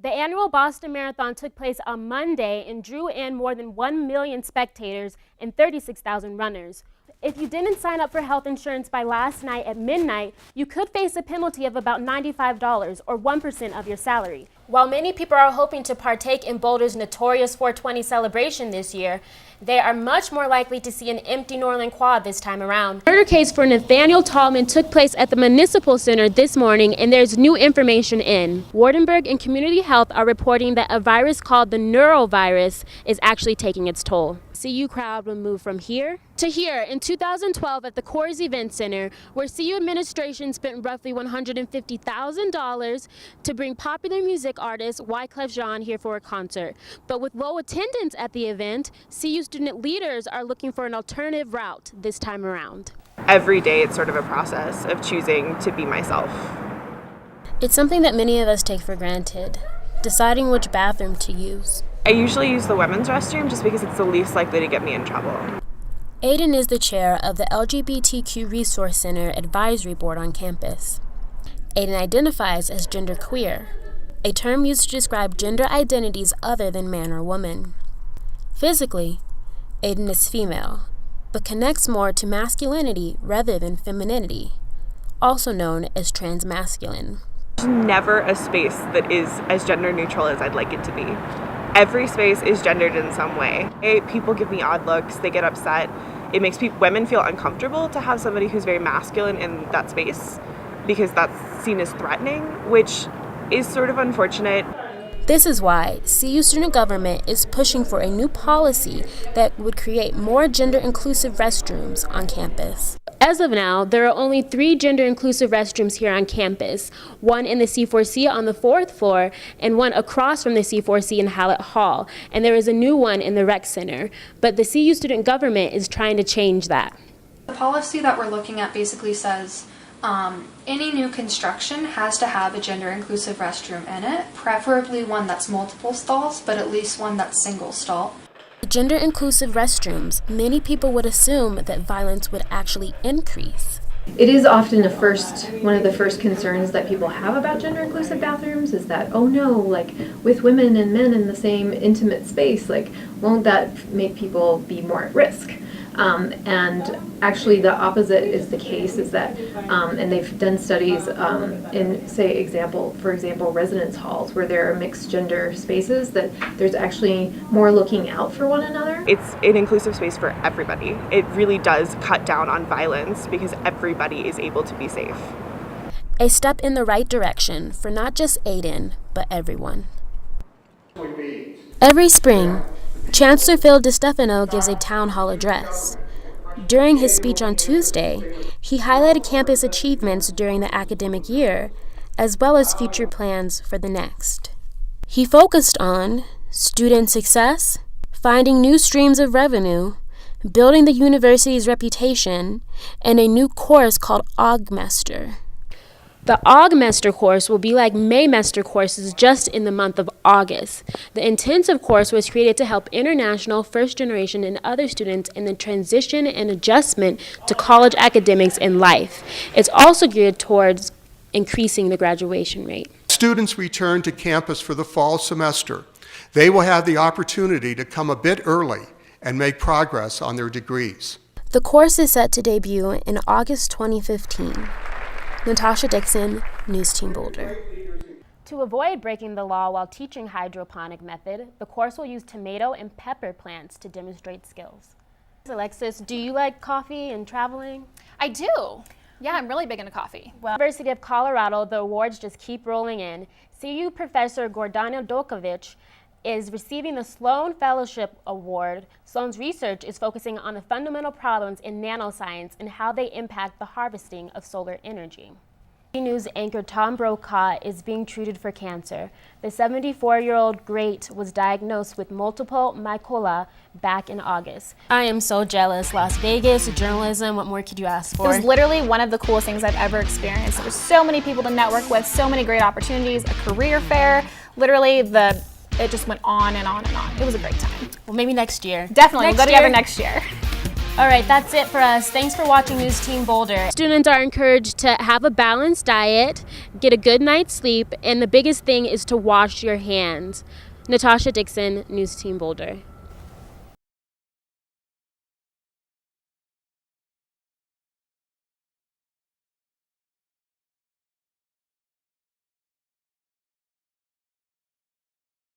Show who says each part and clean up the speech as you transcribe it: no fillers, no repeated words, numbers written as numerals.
Speaker 1: The annual Boston Marathon took place on Monday and drew in more than 1 million spectators and 36,000 runners. If you didn't sign up for health insurance by last night at midnight, you could face a penalty of about $95 or 1% of your salary. While many people are hoping to partake in Boulder's notorious 420 celebration this year, they are much more likely to see an empty Norland quad this time around. The murder case for Nathaniel Tallman took place at the Municipal Center this morning, and there's new information in. Wardenburg and Community Health are reporting that a virus called the neurovirus is actually taking its toll. CU crowd will move from here to here in 2012 at the Coors Event Center, where CU administration spent roughly $150,000 to bring popular music artist Wyclef Jean here for a concert. But with low attendance at the event, CU student leaders are looking for an alternative route this time around.
Speaker 2: Every day it's sort of a process of choosing to be myself.
Speaker 1: It's something that many of us take for granted, deciding which bathroom to use.
Speaker 2: I usually use the women's restroom just because it's the least likely to get me in trouble.
Speaker 1: Aiden is the chair of the LGBTQ Resource Center Advisory Board on campus. Aiden identifies as genderqueer, a term used to describe gender identities other than man or woman. Physically, Aiden is female, but connects more to masculinity rather than femininity, also known as transmasculine.
Speaker 2: There's never a space that is as gender neutral as I'd like it to be. Every space is gendered in some way. People give me odd looks, they get upset. It makes women feel uncomfortable to have somebody who's very masculine in that space because that's seen as threatening, which is sort of unfortunate.
Speaker 1: This is why CU student government is pushing for a new policy that would create more gender-inclusive restrooms on campus. As of now, there are only 3 gender-inclusive restrooms here on campus, one in the C4C on the 4th floor and one across from the C4C in Hallett Hall, and there is a new one in the rec center. But the CU student government is trying to change that.
Speaker 3: The policy that we're looking at basically says any new construction has to have a gender-inclusive restroom in it, preferably one that's multiple stalls, but at least one that's single stall.
Speaker 1: Gender-inclusive restrooms, many people would assume that violence would actually increase.
Speaker 4: It is often one of the first concerns that people have about gender-inclusive bathrooms is that, oh no, like with women and men in the same intimate space, like won't that make people be more at risk? And actually the opposite is the case, is that, and they've done studies in, for example, residence halls where there are mixed gender spaces, that there's actually more looking out for one another.
Speaker 2: It's an inclusive space for everybody. It really does cut down on violence because everybody is able to be safe.
Speaker 1: A step in the right direction for not just Aiden, but everyone. Every spring, Chancellor Phil DeStefano gives a town hall address. During his speech on Tuesday, he highlighted campus achievements during the academic year, as well as future plans for the next. He focused on student success, finding new streams of revenue, building the university's reputation, and a new course called Augmester. The Augmester course will be like Maymester courses just in the month of August. The intensive course was created to help international, first generation, and other students in the transition and adjustment to college academics and life. It's also geared towards increasing the graduation rate.
Speaker 5: Students return to campus for the fall semester. They will have the opportunity to come a bit early and make progress on their degrees.
Speaker 1: The course is set to debut in August 2015. Natasha Dickson, News Team Boulder. To avoid breaking the law while teaching hydroponic method, the course will use tomato and pepper plants to demonstrate skills. Alexis, do you like coffee and traveling?
Speaker 6: I do. Yeah, I'm really big into coffee.
Speaker 1: Well, University of Colorado, the awards just keep rolling in. CU professor Gordana Dolkovich is receiving the Sloan Fellowship Award. Sloan's research is focusing on the fundamental problems in nanoscience and how they impact the harvesting of solar energy. News anchor Tom Brokaw is being treated for cancer. The 74-year-old great was diagnosed with multiple myeloma back in August. I am so jealous. Las Vegas, journalism, what more could you ask for?
Speaker 6: It was literally one of the coolest things I've ever experienced. There were so many people to network with, so many great opportunities, a career fair, literally it just went on and on and on. It was a great time.
Speaker 1: Well, maybe next year.
Speaker 6: Definitely, we'll go together next year.
Speaker 1: All right, that's it for us. Thanks for watching News Team Boulder. Students are encouraged to have a balanced diet, get a good night's sleep, and the biggest thing is to wash your hands. Natasha Dickson, News Team Boulder.